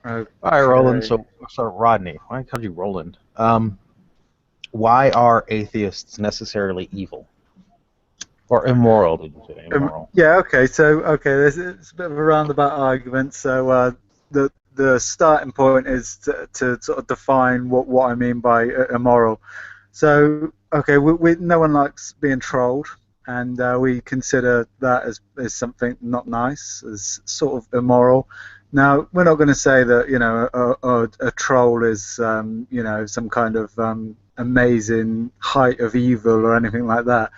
All right, Roland. Okay. So Rodney, why I called you Roland? Why are atheists necessarily evil or immoral? Did you say immoral? Yeah. Okay. So it's a bit of a roundabout argument. So the starting point is to sort of define what I mean by immoral. So okay, no one likes being trolled, and we consider that as something not nice, as sort of immoral. Now we're not going to say that a troll is some kind of amazing height of evil or anything like that.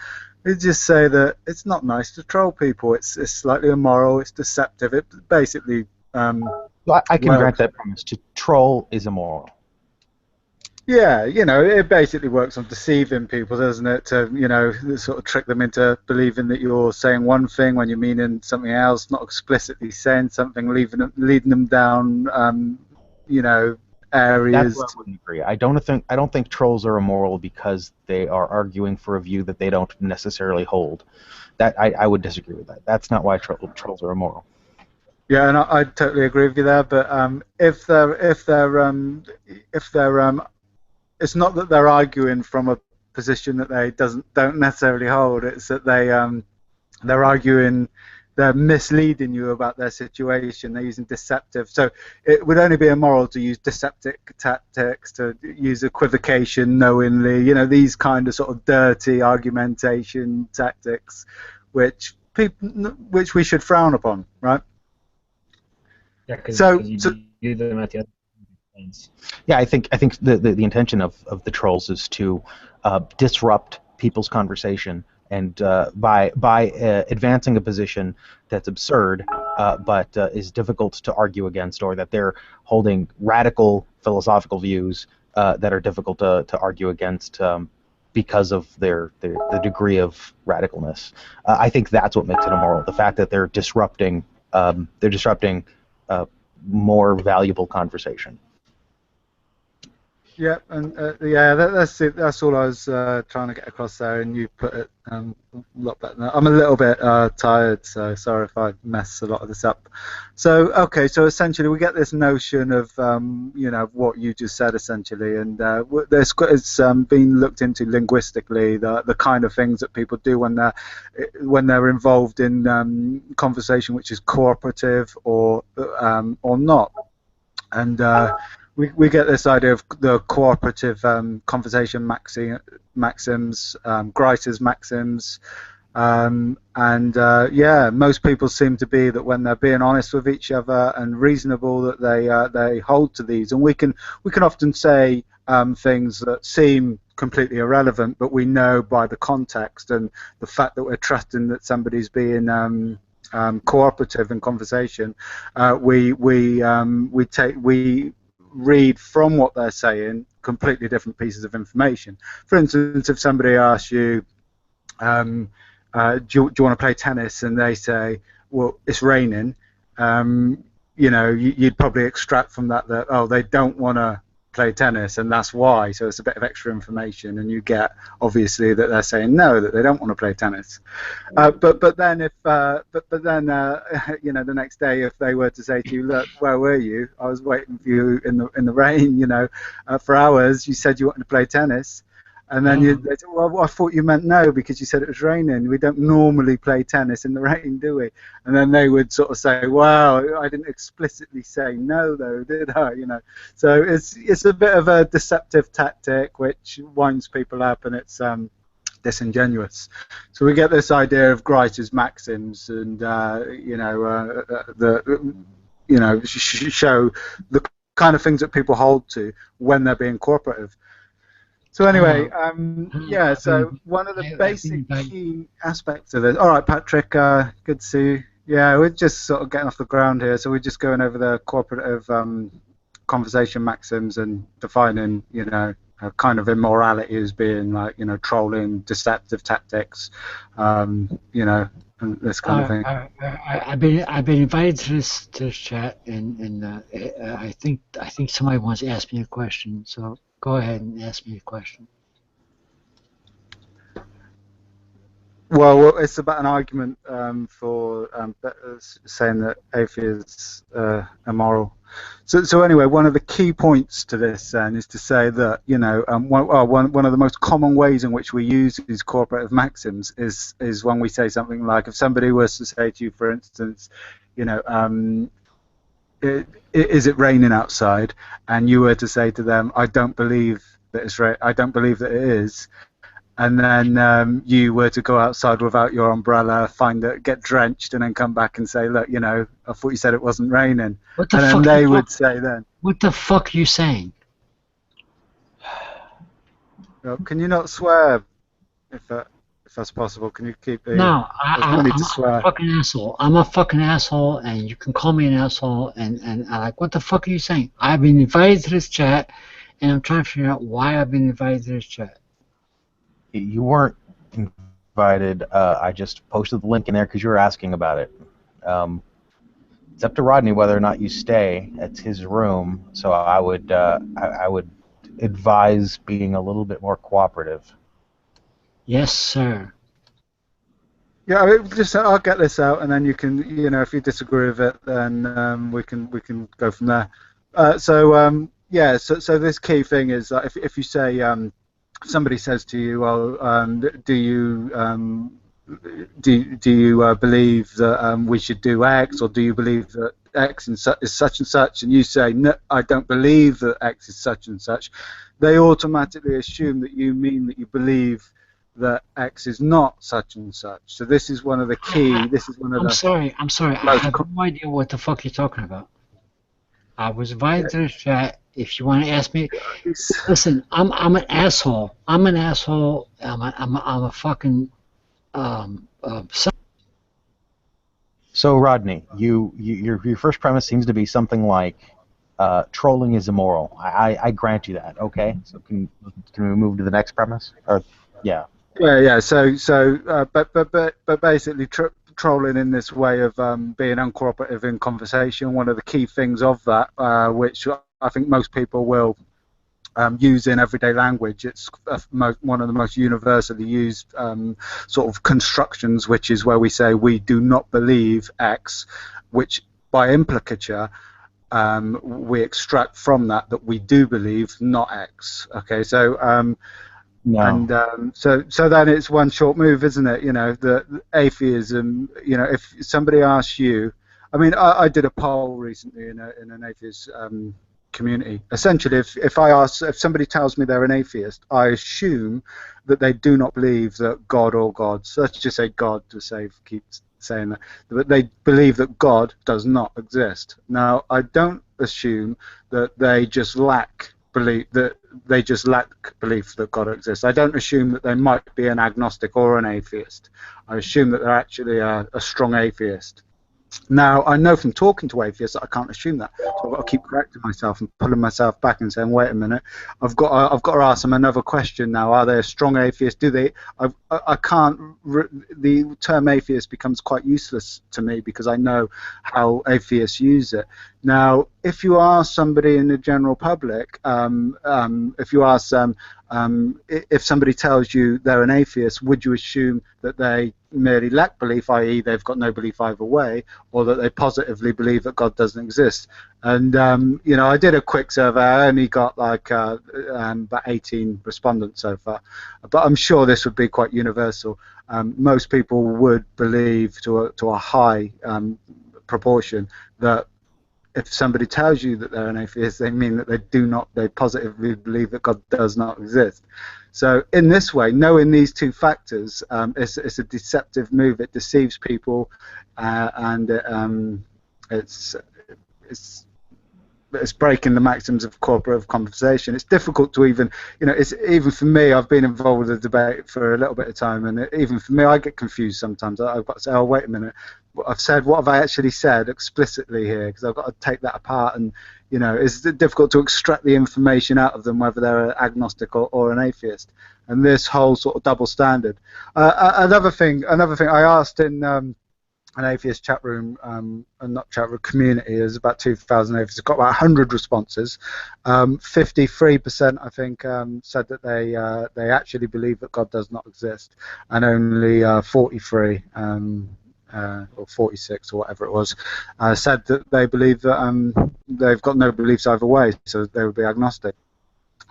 We just say that it's not nice to troll people. It's slightly immoral. It's deceptive. It basically So I can grant works. that premise. To troll is immoral. Yeah, it basically works on deceiving people, doesn't it? To sort of trick them into believing that you're saying one thing when you're meaning something else, not explicitly saying something, leading them down, you know, That's where I areas. wouldn't agree. I don't think trolls are immoral because they are arguing for a view that they don't necessarily hold. I would disagree with that. That's not why trolls are immoral. Yeah, and I totally agree with you there. But if they're it's not that they're arguing from a position that they doesn't don't necessarily hold. It's that they're arguing, they're misleading you about their situation. They're using deceptive. So it would only be immoral to use deceptive tactics, to use equivocation knowingly. These kind of sort of dirty argumentation tactics, which we should frown upon, right? Yeah, because So, you so do them at the other ends. Yeah, I think the intention of the trolls is to disrupt people's conversation and by advancing a position that's absurd but is difficult to argue against, or that they're holding radical philosophical views that are difficult to argue against because of the degree of radicalness. I think that's what makes it immoral. The fact that they're disrupting uh, more valuable conversation. yeah, and yeah, that's it. That's all I was trying to get across there, and you put it a lot better than that. I'm a little bit tired, so sorry if I mess a lot of this up. So, okay, so essentially we get this notion of what you just said essentially, and it's been looked into linguistically, the kind of things that people do when they're involved in conversation which is cooperative or not. And we get this idea of the cooperative conversation maxims, Grice's maxims, and yeah, most people seem to be that when they're being honest with each other and reasonable, that they hold to these. And we can often say things that seem completely irrelevant, but we know by the context and the fact that we're trusting that somebody's being cooperative in conversation. We read from what they're saying completely different pieces of information. For instance, if somebody asks you, do you want to play tennis, and they say, well, it's raining, you'd probably extract from that oh, they don't want to play tennis, and that's why. So it's a bit of extra information, and you get obviously that they're saying no, that they don't want to play tennis. But then if but then the next day, if they were to say to you, look, where were you? I was waiting for you in the rain, for hours. You said you wanted to play tennis, and then they say, well, I thought you meant no because you said it was raining. We don't normally play tennis in the rain, do we? And then they would sort of say, well, I didn't explicitly say no, though, did I? So it's a bit of a deceptive tactic which winds people up, and it's disingenuous. So we get this idea of Grice's maxims, and show the kind of things that people hold to when they're being cooperative. So anyway, Uh, yeah. So one of the I've been basic invited. key aspects of this. All right, Patrick. Good to see you. Yeah, we're just sort of getting off the ground here. So we're just going over the cooperative conversation maxims and defining, kind of immorality as being like, trolling, deceptive tactics, and this kind of thing. I've been invited to this chat, and I think somebody wants to ask me a question. So go ahead and ask me a question. Well, it's about an argument for saying that atheists are immoral. So anyway, one of the key points to this then is to say that one of the most common ways in which we use these cooperative maxims is when we say something like, if somebody was to say to you, for instance, is it raining outside, and you were to say to them, I don't believe that I don't believe that it is. And then you were to go outside without your umbrella, get drenched, and then come back and say, look, I thought you said it wasn't raining. What the And fuck? then they would say then, What the fuck are you saying? can you not swear if that's possible? Can you keep the... No, There's no need to I'm swear. a fucking asshole. I'm a fucking asshole, and you can call me an asshole. And I like, what the fuck are you saying? I've been invited to this chat, and I'm trying to figure out why I've been invited to this chat. You weren't invited. I just posted the link in there because you were asking about it. It's up to Rodney whether or not you stay. It's his room, so I would advise being a little bit more cooperative. Yes, sir. Yeah, I'll get this out, and then you can, if you disagree with it, then we can go from there. So this key thing is that if you say, somebody says to you, well, do you believe that we should do X, or do you believe that X is such and such, and you say, no, I don't believe that X is such and such, they automatically assume that you mean that you believe that X is not such and such. So this is one of the key. I'm sorry. I have no idea what the fuck you're talking about. I was invited to this chat. If you want to ask me, listen, I'm an asshole. I'm an asshole. I'm a fucking So Rodney, your first premise seems to be something like trolling is immoral. I grant you that. Okay. So can we move to the next premise? Or yeah. Yeah. But basically, trolling in this way of being uncooperative in conversation. One of the key things of that, which I think most people will use in everyday language. It's one of the most universally used sort of constructions, which is where we say we do not believe X, which by implicature we extract from that we do believe not X. Okay, so. No. And so then it's one short move, isn't it? The atheism. If somebody asks you, I mean, I did a poll recently in an atheist community. Essentially, if somebody tells me they're an atheist, I assume that they do not believe that God or gods. So let's just say God to keep saying that, but they believe that God does not exist. Now, I don't assume that they just lack belief that God exists. I don't assume that they might be an agnostic or an atheist. I assume that they're actually a strong atheist. Now, I know from talking to atheists that I can't assume that, so I've got to keep correcting myself and pulling myself back and saying, wait a minute, I've got to ask them another question now. Are they a strong atheist? Do they? I can't. The term atheist becomes quite useless to me because I know how atheists use it. Now, if you ask somebody in the general public, if you ask them, if somebody tells you they're an atheist, would you assume that they merely lack belief, i.e. they've got no belief either way, or that they positively believe that God doesn't exist? And I did a quick survey. I only got like about 18 respondents so far, but I'm sure this would be quite universal. Most people would believe to a high proportion that if somebody tells you that they're an atheist, they mean that they positively believe that God does not exist. So in this way, knowing these two factors, it's a deceptive move. It deceives people, and it's breaking the maxims of cooperative conversation. It's difficult to even for me. I've been involved with the debate for a little bit of time, and even for me, I get confused sometimes. I've got to say, oh, wait a minute, what have I actually said explicitly here? Because I've got to take that apart, and it's difficult to extract the information out of them, whether they're agnostic or an atheist. And this whole sort of double standard. Another thing I asked in an atheist chat room, and not chat room, community. There's about 2,000 atheists. It's got about 100 responses. 53%, I think, said that they actually believe that God does not exist, and only 43 or 46 or whatever it was, said that they believe that they've got no beliefs either way, so they would be agnostic.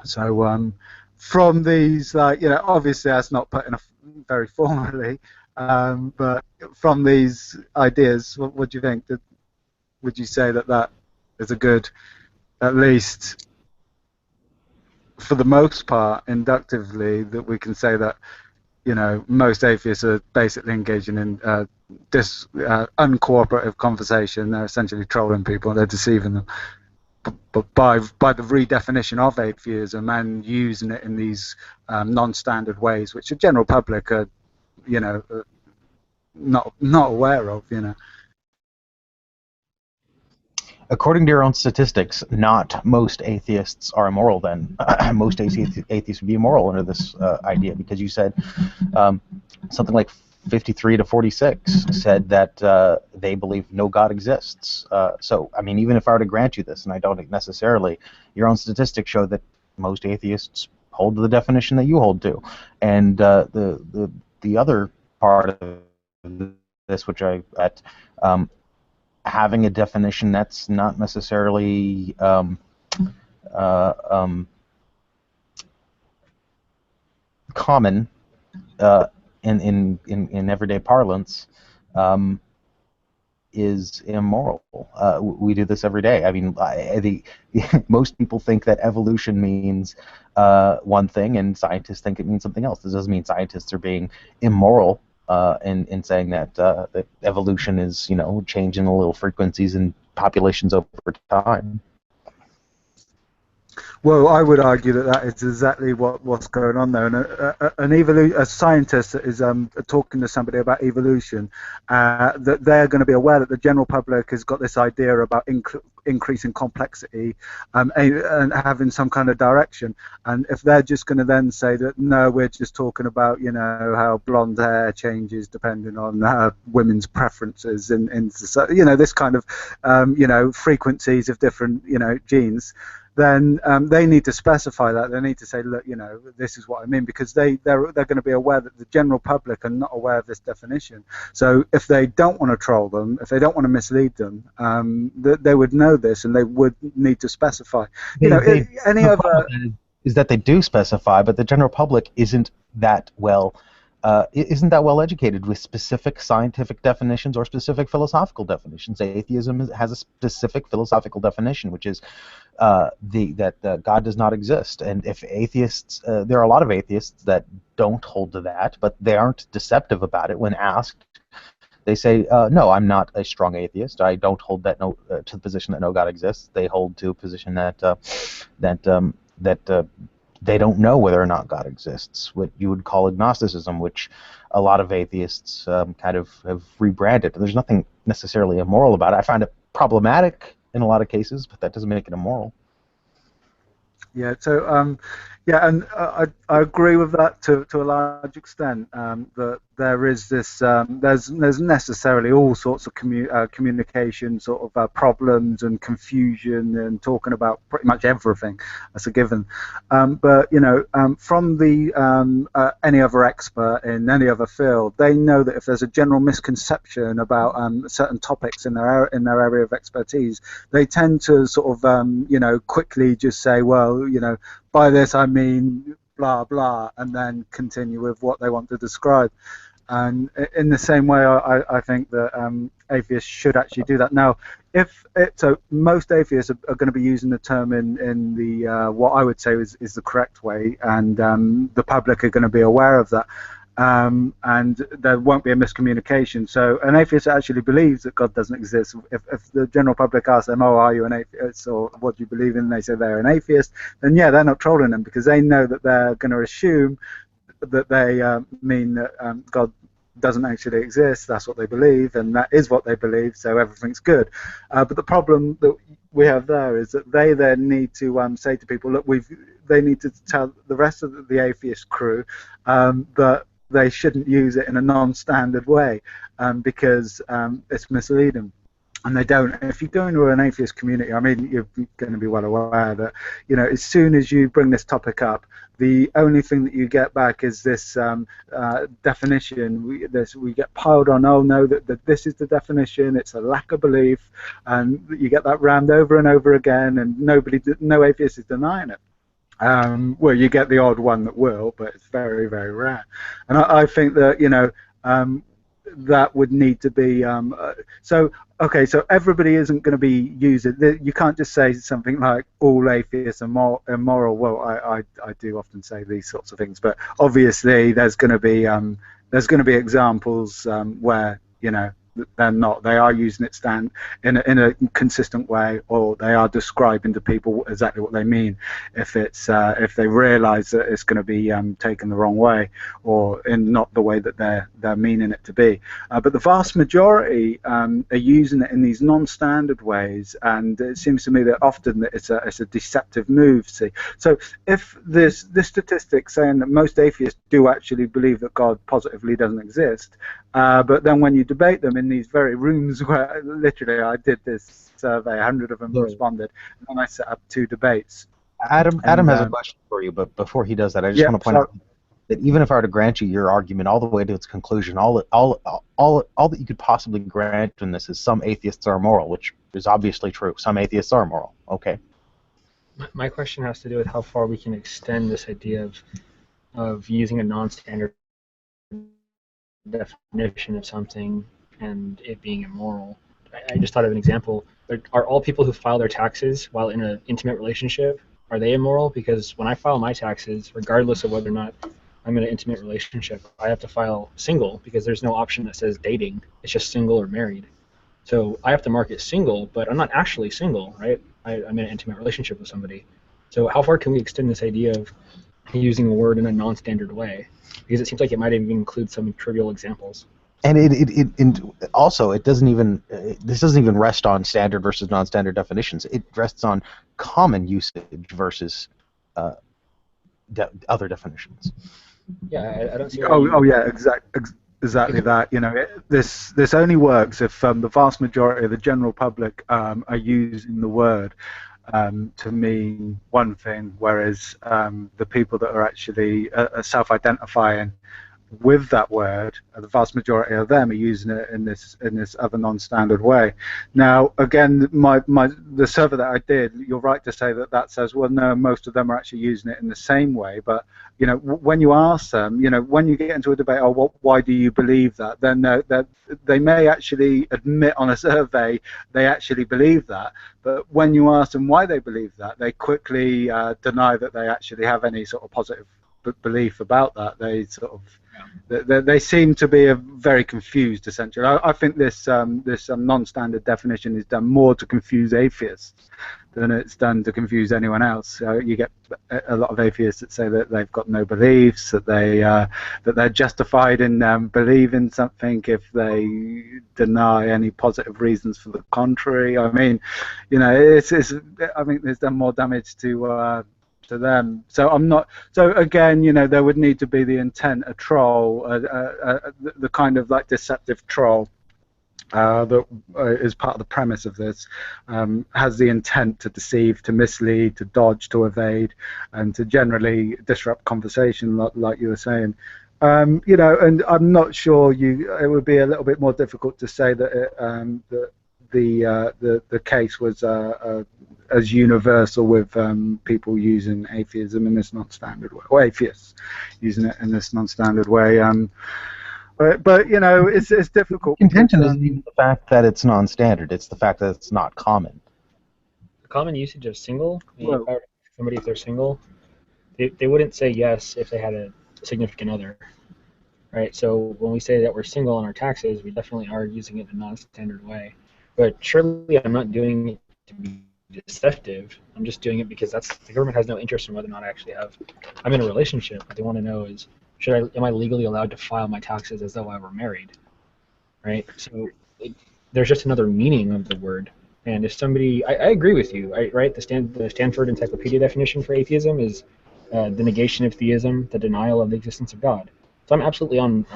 So from these, like, obviously that's not put in very formally, but from these ideas, what do you think? Would you say that that is a good, at least for the most part, inductively, that we can say that most atheists are basically engaging in uncooperative conversation. They're essentially trolling people. They're deceiving them. But by the redefinition of atheism and using it in these non-standard ways, which the general public are, not aware of. According to your own statistics, not most atheists are immoral then. Most atheists would be immoral under this idea, because you said something like 53 to 46 said that they believe no God exists. So, I mean, even if I were to grant you this, and I don't necessarily, your own statistics show that most atheists hold to the definition that you hold to. And the other part of this, which having a definition that's not necessarily common in everyday parlance is immoral. We do this every day. I mean, most people think that evolution means one thing, and scientists think it means something else. This doesn't mean scientists are being immoral in saying that that evolution is, changing the little frequencies and populations over time. Well, I would argue that that is exactly what's going on there. And a scientist that is talking to somebody about evolution, that they're going to be aware that the general public has got this idea about increasing complexity and having some kind of direction. And if they're just going to then say that, no, we're just talking about, how blonde hair changes depending on women's preferences in society, this kind of, frequencies of different, genes, then they need to specify that. They need to say, look, this is what I mean, because they're going to be aware that the general public are not aware of this definition. So if they don't want to troll them, if they don't want to mislead them, they would know this, and they would need to specify. Is that they do specify, but the general public isn't that well educated with specific scientific definitions or specific philosophical definitions. Atheism has a specific philosophical definition, which is that God does not exist. And if atheists, there are a lot of atheists that don't hold to that, but they aren't deceptive about it when asked. They say, no, I'm not a strong atheist. I don't hold that to the position that no God exists. They hold to a position that they don't know whether or not God exists, what you would call agnosticism, which a lot of atheists kind of have rebranded. There's nothing necessarily immoral about it. I find it problematic in a lot of cases, but that doesn't make it immoral. Yeah, so and I agree with that to a large extent. That there is this, there's necessarily all sorts of communication sort of problems and confusion and talking about pretty much everything. That's a given. But from the any other expert in any other field, they know that if there's a general misconception about certain topics in their area of expertise, they tend to sort of quickly just say, well, by this I mean blah blah, and then continue with what they want to describe. And in the same way, I think that atheists should actually do that. Now, so most atheists are going to be using the term in the what I would say is the correct way, and the public are going to be aware of that. And there won't be a miscommunication. So an atheist actually believes that God doesn't exist. If the general public asks them, oh, are you an atheist, or what do you believe in, and they say they're an atheist, then yeah, they're not trolling them, because they know that they're going to assume that they mean that God doesn't actually exist. That's what they believe, and that is what they believe, so everything's good. But the problem that we have there is that they then need to say to people, look, they need to tell the rest of the atheist crew that they shouldn't use it in a non-standard way, because it's misleading. And they don't. If you go into an atheist community, I mean, you're going to be well aware that, as soon as you bring this topic up, the only thing that you get back is this definition. We get piled on. Oh no, that this is the definition. It's a lack of belief, and you get that rammed over and over again, and no atheist is denying it. Well, you get the odd one that will, but it's very, very rare. And I think that that would need to be so. Okay, so everybody isn't going to be using. You can't just say something like all atheists are immoral. Well, I do often say these sorts of things, but obviously there's going to be examples where they're not. They are using it in a consistent way, or they are describing to people exactly what they mean. If they realise that it's going to be taken the wrong way, or in not the way that they're meaning it to be. But the vast majority are using it in these non-standard ways, and it seems to me that often it's a deceptive move. See, so if this statistic saying that most atheists do actually believe that God positively doesn't exist, but then when you debate them in these very rooms where literally I did this survey, 100 of them responded, and then I set up 2 debates. Adam has a question for you, but before he does that, I just want to point out that even if I were to grant you your argument all the way to its conclusion, all that you could possibly grant in this is some atheists are immoral, which is obviously true. Some atheists are immoral. Okay. My question has to do with how far we can extend this idea of using a non-standard definition of something and it being immoral. I just thought of an example. Are all people who file their taxes while in an intimate relationship, are they immoral? Because when I file my taxes, regardless of whether or not I'm in an intimate relationship, I have to file single because there's no option that says dating. It's just single or married. So I have to mark it single, but I'm not actually single, right? I'm in an intimate relationship with somebody. So how far can we extend this idea of using a word in a non-standard way? Because it seems like it might even include some trivial examples. And it doesn't even this doesn't even rest on standard versus non-standard definitions. It rests on common usage versus other definitions. Yeah, I don't see. Yeah, exactly that. This only works if the vast majority of the general public are using the word to mean one thing, whereas the people that are actually self-identifying with that word, the vast majority of them are using it in this other non-standard way. Now, again, the survey that I did, you're right to say that says, well, no, most of them are actually using it in the same way. But when you ask them, when you get into a debate, why do you believe that? Then they may actually admit on a survey they actually believe that. But when you ask them why they believe that, they quickly deny that they actually have any sort of positive belief about that. They sort of they seem to be very confused. Essentially, I think this non-standard definition is done more to confuse atheists than it's done to confuse anyone else. You get a lot of atheists that say that they've got no beliefs, that they're justified in believing something if they deny any positive reasons for the contrary. I mean, I think there's done more damage to them. So I'm not. So again, there would need to be the intent, a troll, the kind of like deceptive troll that is part of the premise of this, has the intent to deceive, to mislead, to dodge, to evade, and to generally disrupt conversation, like you were saying. And I'm not sure it would be a little bit more difficult to say that the case was as universal with people using atheism in this non-standard way, or atheists using it in this non-standard way. But it's difficult. Contention isn't even the fact that it's non-standard; it's the fact that it's not common. The common usage of single. If they're single, they wouldn't say yes if they had a significant other, right? So when we say that we're single on our taxes, we definitely are using it in a non-standard way. But surely I'm not doing it to be deceptive. I'm just doing it because the government has no interest in whether or not I'm in a relationship. What they want to know is, am I legally allowed to file my taxes as though I were married, right? So there's just another meaning of the word. And if somebody, I agree with you, right? The Stanford Encyclopedia definition for atheism is the negation of theism, the denial of the existence of God. So I'm absolutely on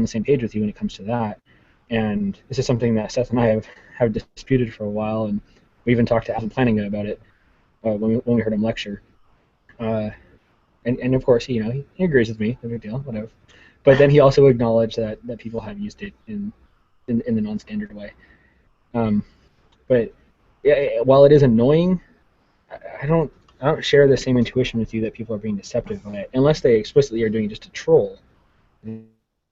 the same page with you when it comes to that. And this is something that Seth and I have disputed for a while, and we even talked to Alan Flanagan about it when we heard him lecture. And of course, he agrees with me. No big deal, whatever. But then he also acknowledged that people have used it in the non-standard way. But yeah, while it is annoying, I don't share the same intuition with you that people are being deceptive by it, unless they explicitly are doing it just to troll.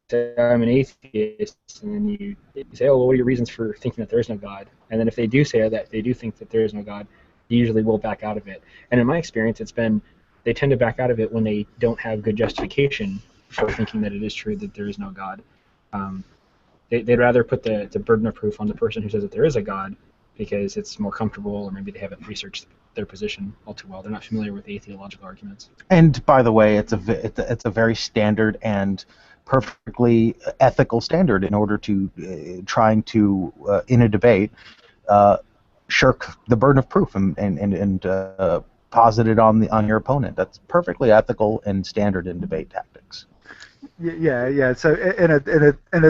Say, I'm an atheist, and then you say, oh, well, what are your reasons for thinking that there is no God? And then if they do say that they do think that there is no God, they usually will back out of it. And in my experience, it's been they tend to back out of it when they don't have good justification for thinking that it is true that there is no God. They'd rather put the burden of proof on the person who says that there is a God because it's more comfortable, or maybe they haven't researched their position all too well. They're not familiar with the theological arguments. And by the way, it's a very standard and perfectly ethical standard in order to trying to in a debate shirk the burden of proof and posit it on your opponent. That's perfectly ethical and standard in debate tactics. Yeah. So in a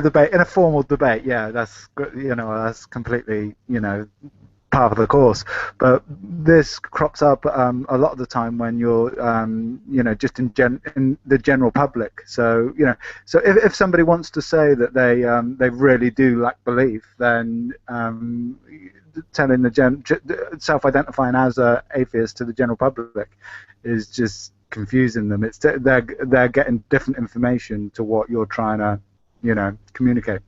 debate, in a formal debate, yeah, that's completely part of the course. But this crops up a lot of the time when you're just in the general public. So so if somebody wants to say that they really do lack belief, then telling the self-identifying as a atheist to the general public is just confusing them. It's they're getting different information to what you're trying to communicate.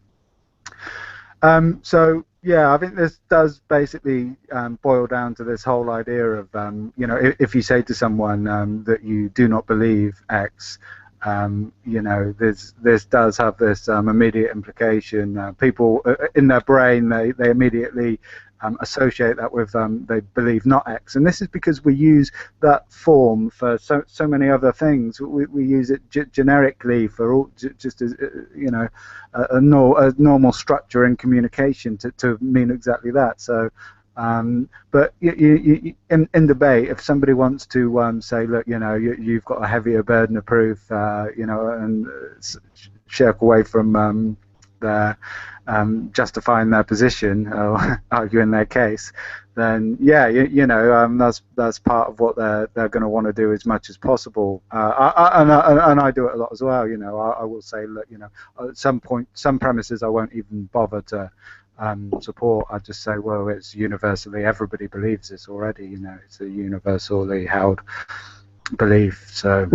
So yeah, I think this does basically boil down to this whole idea of if you say to someone that you do not believe X, this does have this immediate implication. People in their brain they immediately associate that with they believe not X, and this is because we use that form for so many other things. We use it generically for all, just as a normal structure in communication to mean exactly that. So, but in debate, if somebody wants to say, look, you've got a heavier burden of proof, and shirk away from their justifying their position or arguing their case, then yeah, that's part of what they're going to want to do as much as possible. And I do it a lot as well. I will say, look, at some point, some premises I won't even bother to support. I just say, well, it's universally, everybody believes this already. It's a universally held belief, so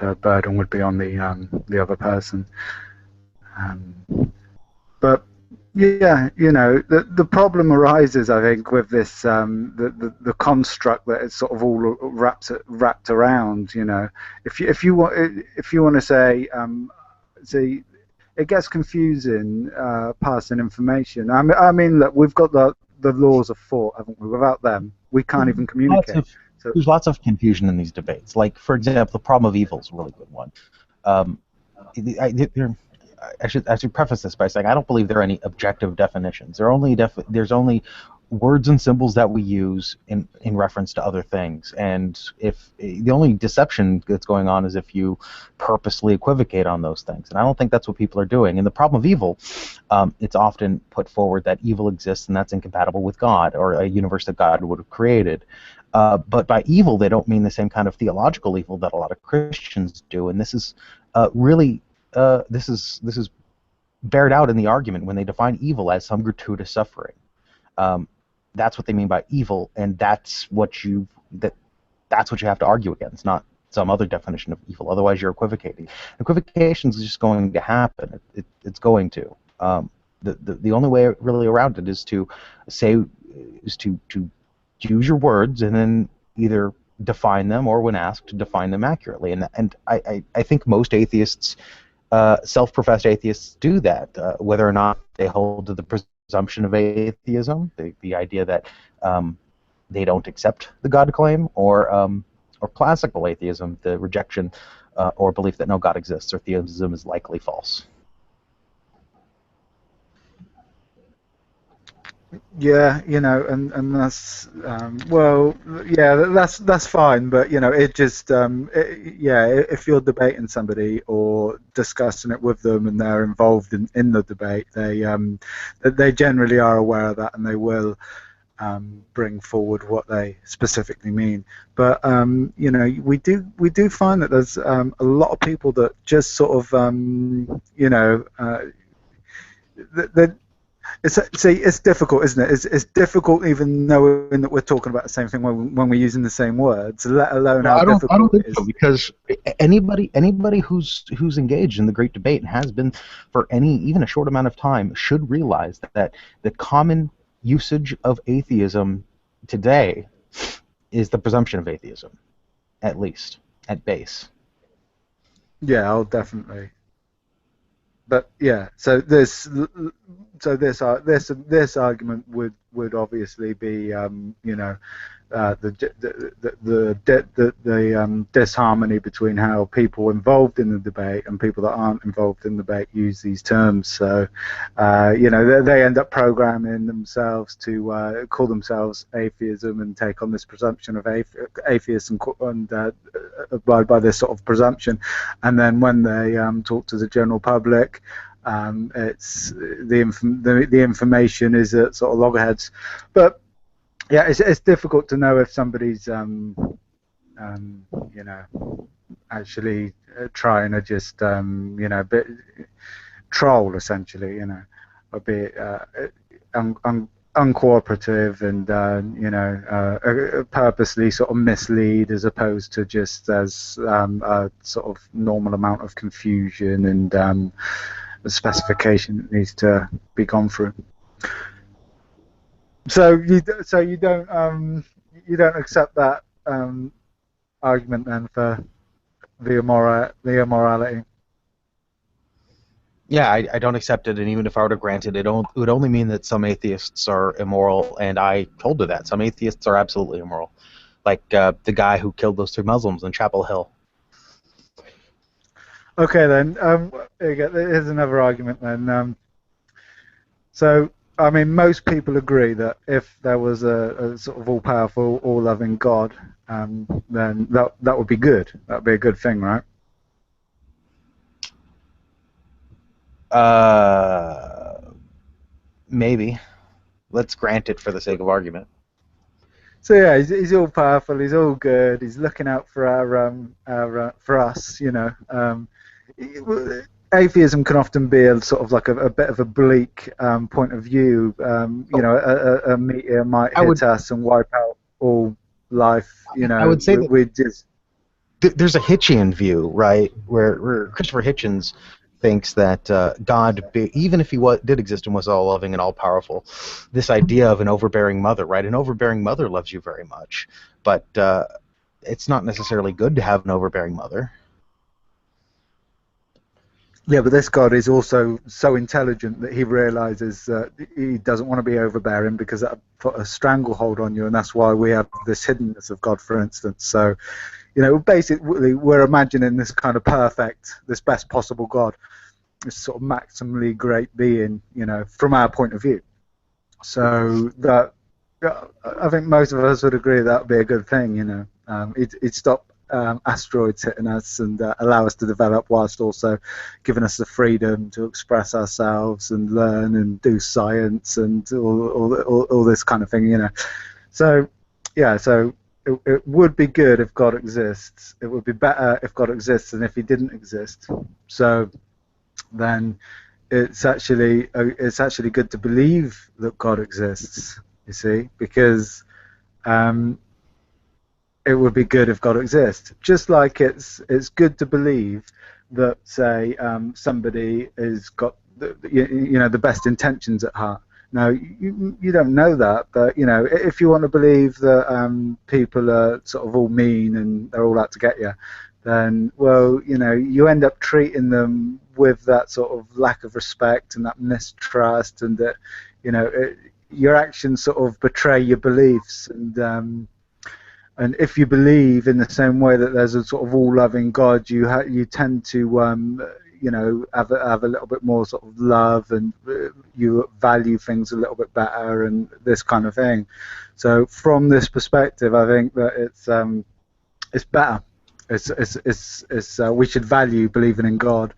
the burden would be on the other person. But yeah, the problem arises, I think, with this the construct that it's sort of all wrapped around. If you want to say, see, it gets confusing passing information. I mean, look, we've got the laws of thought, haven't we? Without them, we can't even communicate. There's lots of confusion in these debates. Like, for example, the problem of evil is a really good one. I should preface this by saying I don't believe there are any objective definitions. There's only words and symbols that we use in reference to other things. And if the only deception that's going on is if you purposely equivocate on those things. And I don't think that's what people are doing. In the problem of evil, it's often put forward that evil exists and that's incompatible with God or a universe that God would have created. But by evil, they don't mean the same kind of theological evil that a lot of Christians do. And this is really this is bared out in the argument when they define evil as some gratuitous suffering. That's what they mean by evil, and that's what you have to argue against, not some other definition of evil. Otherwise, you're equivocating. Equivocation is just going to happen. It's going to. The only way really around it is to use your words and then either define them or, when asked, to define them accurately. And I think most atheists, self-professed atheists, do that, whether or not they hold to the presumption of atheism, the idea that they don't accept the God claim, or classical atheism, the rejection or belief that no God exists, or theism is likely false. Yeah, and that's well, yeah, that's fine, but it just yeah, if you're debating somebody or discussing it with them and they're involved in the debate, they generally are aware of that and they will bring forward what they specifically mean. But we do find that there's a lot of people that just sort of that it's difficult, isn't it? It's difficult even knowing that we're talking about the same thing when we're using the same words, let alone Well, how I don't difficult think it so, is. because anybody who's engaged in the great debate and has been for even a short amount of time should realize that the common usage of atheism today is the presumption of atheism, at least at base. Yeah, I'll definitely. But yeah, so this argument would obviously be the disharmony between how people involved in the debate and people that aren't involved in the debate use these terms. So, they end up programming themselves to call themselves atheism and take on this presumption of atheists and abide by this sort of presumption. And then when they talk to the general public, it's the information is at sort of loggerheads, but yeah, it's difficult to know if somebody's actually trying to just bit troll essentially, a bit uncooperative and purposely sort of mislead as opposed to just as a sort of normal amount of confusion and the specification that needs to be gone through. So you don't accept that argument then for the immorality. Yeah, I don't accept it, and even if I were to grant it, it would only mean that some atheists are immoral, and I hold to that. Some atheists are absolutely immoral, like the guy who killed those 2 Muslims in Chapel Hill. Okay then, here's another argument then. So, I mean, most people agree that if there was a sort of all-powerful, all-loving God, then that would be good. That would be a good thing, right? Maybe. Let's grant it for the sake of argument. So yeah, he's all powerful. He's all good. He's looking out for for us. Atheism can often be a sort of like a bit of a bleak point of view. A meteor might hit us and wipe out all life. I would say that we just there's a Hitchian view, right, where Christopher Hitchens thinks that God, even if he did exist and was all loving and all powerful, this idea of an overbearing mother, right? An overbearing mother loves you very much, but it's not necessarily good to have an overbearing mother. Yeah, but this God is also so intelligent that he realizes that he doesn't want to be overbearing because that put a stranglehold on you, and that's why we have this hiddenness of God, for instance. So, basically, we're imagining this kind of perfect, this best possible God, this sort of maximally great being, from our point of view. So that I think most of us would agree that would be a good thing. It'd stop asteroids hitting us and allow us to develop, whilst also giving us the freedom to express ourselves and learn and do science and all this kind of thing. So yeah, so it would be good if God exists. It would be better if God exists than if he didn't exist. So then it's actually good to believe that God exists, you see, because it would be good if God exists. Just like it's good to believe that, say, somebody has got the best intentions at heart. Now, you don't know that, but if you want to believe that people are sort of all mean and they're all out to get you, then you end up treating them with that sort of lack of respect and that mistrust, and that your actions sort of betray your beliefs. And if you believe in the same way that there's a sort of all-loving God, you tend to have a little bit more sort of love, and you value things a little bit better, and this kind of thing. So from this perspective, I think that it's better. We should value believing in God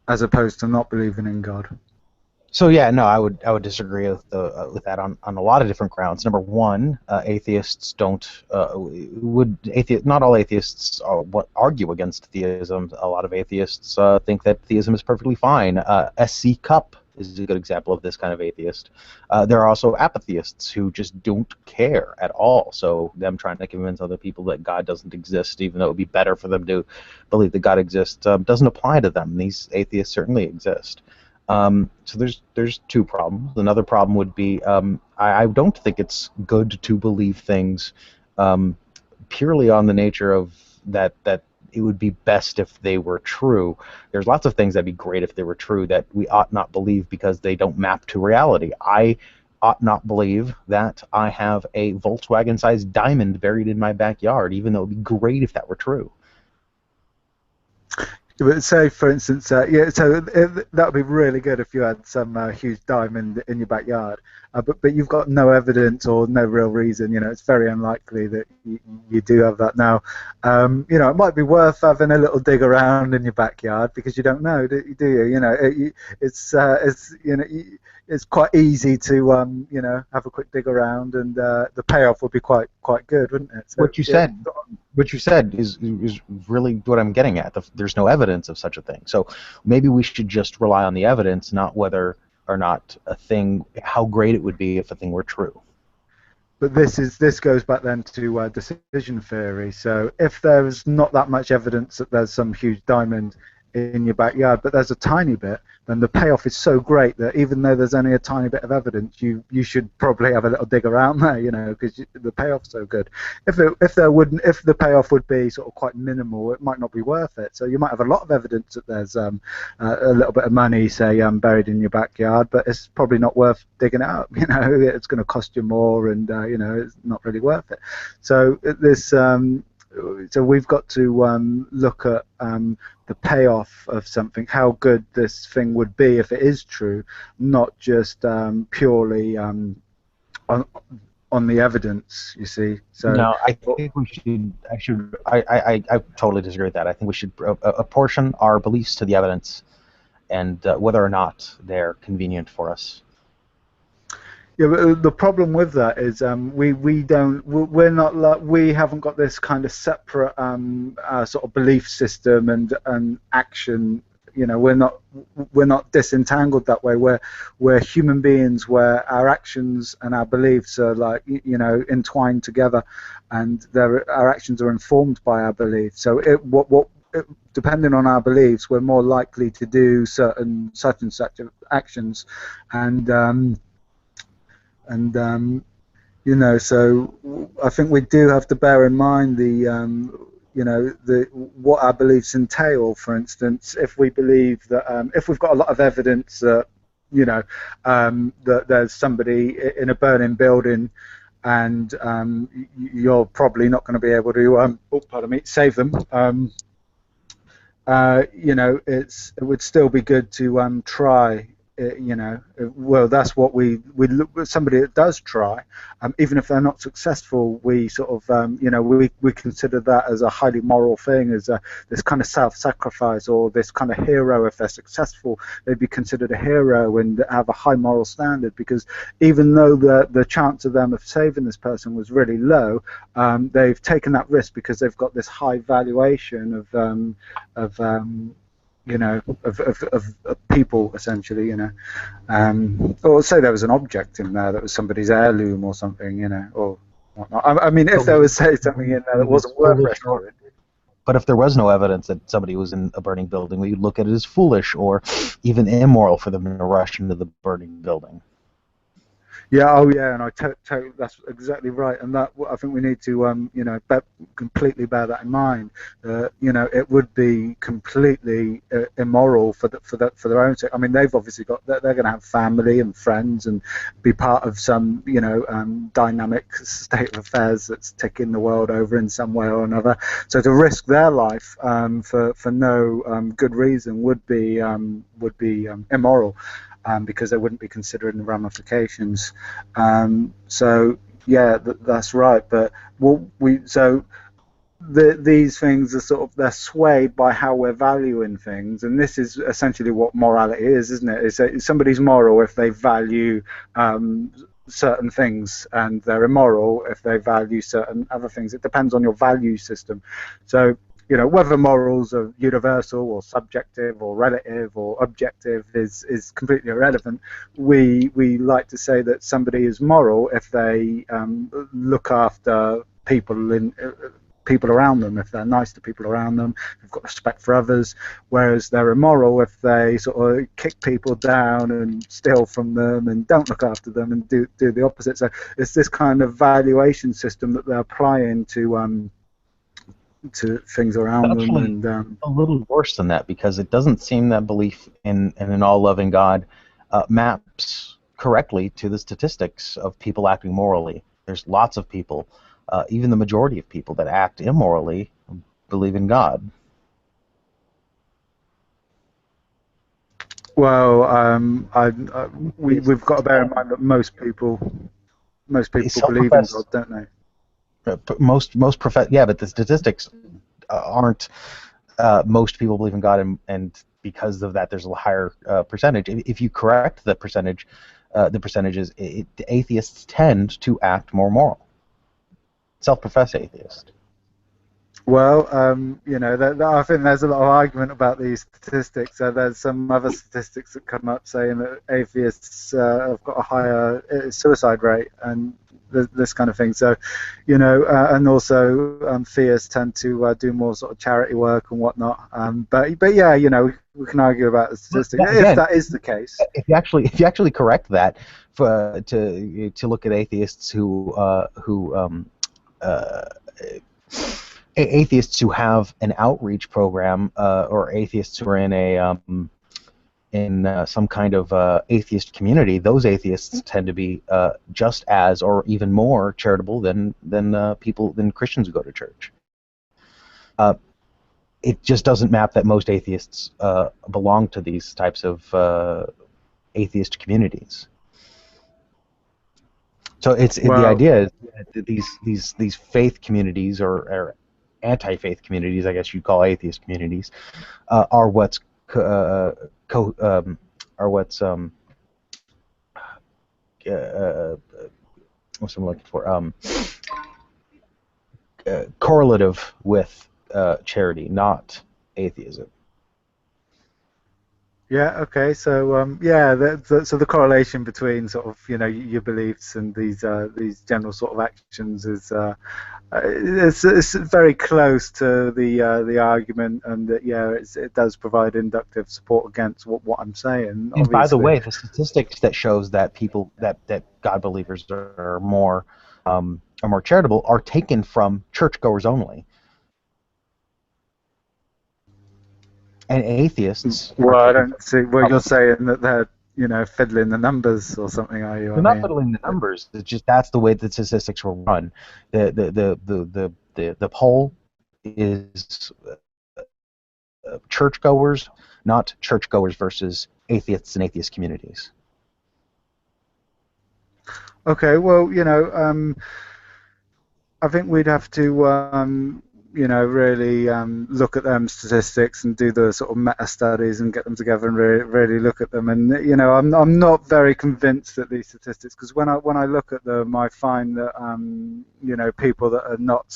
as opposed to not believing in God. So yeah, no, I would disagree with that on a lot of different grounds. Number one, atheists don't not all atheists argue against theism. A lot of atheists think that theism is perfectly fine. S.C. Cupp is a good example of this kind of atheist. There are also apatheists who just don't care at all. So them trying to convince other people that God doesn't exist, even though it would be better for them to believe that God exists, doesn't apply to them. These atheists certainly exist. So there's two problems. Another problem would be I don't think it's good to believe things purely on the nature of that it would be best if they were true. There's lots of things that'd be great if they were true that we ought not believe because they don't map to reality. I ought not believe that I have a Volkswagen-sized diamond buried in my backyard, even though it would be great if that were true. But say, for instance, so that would be really good if you had some huge diamond in your backyard, but you've got no evidence or no real reason. It's very unlikely that you do have that now. It might be worth having a little dig around in your backyard because you don't know, do you? It's quite easy to have a quick dig around, and the payoff would be quite good, wouldn't it? So, What you said is really what I'm getting at. There's no evidence of such a thing. So maybe we should just rely on the evidence, not whether or not how great it would be if a thing were true. But this goes back then to decision theory. So if there's not that much evidence that there's some huge diamond in your backyard, but there's a tiny bit, then the payoff is so great that even though there's only a tiny bit of evidence, you should probably have a little dig around there, because the payoff's so good. If the payoff would be sort of quite minimal, it might not be worth it. So you might have a lot of evidence that there's a little bit of money, say, buried in your backyard, but it's probably not worth digging it up. It's going to cost you more, and it's not really worth it. So so we've got to look at the payoff of something, how good this thing would be if it is true, not just purely on the evidence. You see. So no, I think I totally disagree with that. I think we should apportion our beliefs to the evidence, and whether or not they're convenient for us. Yeah, but the problem with that is we haven't got this kind of separate sort of belief system and action. We're not disentangled that way. We're human beings where our actions and our beliefs are entwined together, and our actions are informed by our beliefs. So depending on our beliefs, we're more likely to do such and such actions, so I think we do have to bear in mind what our beliefs entail. For instance, if we believe that if we've got a lot of evidence that that there's somebody in a burning building, and you're probably not going to be able to save them. It would still be good to try. Well, that's what we look. Somebody that does try, even if they're not successful, we sort of we consider that as a highly moral thing, as this kind of self-sacrifice, or this kind of hero. If they're successful, they'd be considered a hero and have a high moral standard, because even though the chance of them of saving this person was really low, they've taken that risk because they've got this high valuation of people, essentially, or say there was an object in there that was somebody's heirloom or something, or whatnot. I mean, if there was, say, something in there that wasn't worth rescuing. But if there was no evidence that somebody was in a burning building, we would look at it as foolish or even immoral for them to rush into the burning building. Yeah, oh yeah, and that's exactly right, and that I think we need to completely bear that in mind. It would be completely immoral for their own sake. I mean, they've obviously got they're going to have family and friends and be part of some dynamic state of affairs that's ticking the world over in some way or another. So to risk their life for no good reason would be immoral. Because they wouldn't be considering the ramifications. So yeah, that's right. But these things are they're swayed by how we're valuing things, and this is essentially what morality is, isn't it? It's somebody's moral if they value certain things, and they're immoral if they value certain other things. It depends on your value system. So whether morals are universal or subjective or relative or objective is completely irrelevant. We like to say that somebody is moral if they look after people around them, if they're nice to people around them, if they've got respect for others, whereas they're immoral if they sort of kick people down and steal from them and don't look after them and do the opposite. So it's this kind of valuation system that they're applying to things around them. Actually, And a little worse than that, because it doesn't seem that belief in an all-loving God maps correctly to the statistics of people acting morally. There's lots of people, even the majority of people that act immorally, believe in God. Well, we've got to bear in mind that most people believe in God, don't they? Yeah, but the statistics aren't most people believe in God, and because of that, there's a higher percentage. If you correct the percentages, atheists tend to act more moral. Self-professed atheist. Well, I think there's a lot of argument about these statistics. There's some other statistics that come up saying that atheists have got a higher suicide rate and this kind of thing. So, and also theists tend to do more sort of charity work and whatnot. But yeah, we can argue about the statistics if that is the case. If you actually correct that, to look at atheists who atheists who have an outreach program, or atheists who are in some kind of atheist community, those atheists tend to be just as, or even more, charitable than Christians who go to church. It just doesn't map that most atheists belong to these types of atheist communities. So the idea is that these faith communities or anti-faith communities, I guess you'd call atheist communities, are what's what's I'm looking for, correlative with charity, not atheism. Yeah. Okay. So so the correlation between sort of your beliefs and these general sort of actions is it's very close to the argument, and that it does provide inductive support against what I'm saying. And obviously. By the way, the statistics that shows that people that God believers are more charitable are taken from churchgoers only. And atheists. Well, I don't see. Well, you're saying that they're fiddling the numbers or something, are you? They're not fiddling the numbers. It's just that's the way the statistics were run. The poll is churchgoers, not churchgoers versus atheists and atheist communities. Okay. Well, I think we'd have to really look at them statistics and do the sort of meta studies and get them together and really look at them. And I'm not very convinced at these statistics, because when I look at them, I find that people that are not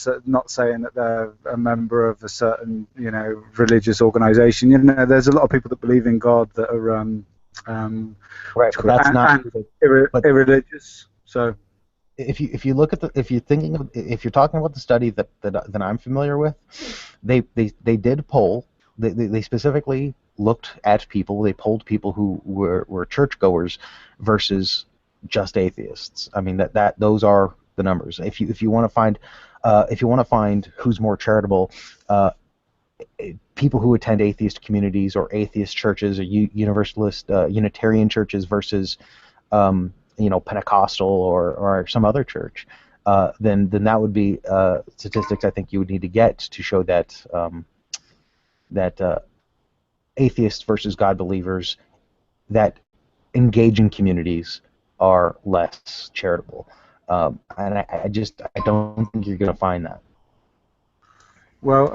saying that they're a member of a certain religious organization. There's a lot of people that believe in God that are right, but that's not irreligious. So. If you're talking about the study that I'm familiar with, they did poll. They specifically looked at people. They polled people who were churchgoers versus just atheists. I mean that those are the numbers. If you want to find who's more charitable, people who attend atheist communities or atheist churches or universalist Unitarian churches versus Pentecostal or some other church, then that would be statistics I think you would need to get to show that atheists versus God believers that engage in communities are less charitable, and I don't think you're going to find that. Well,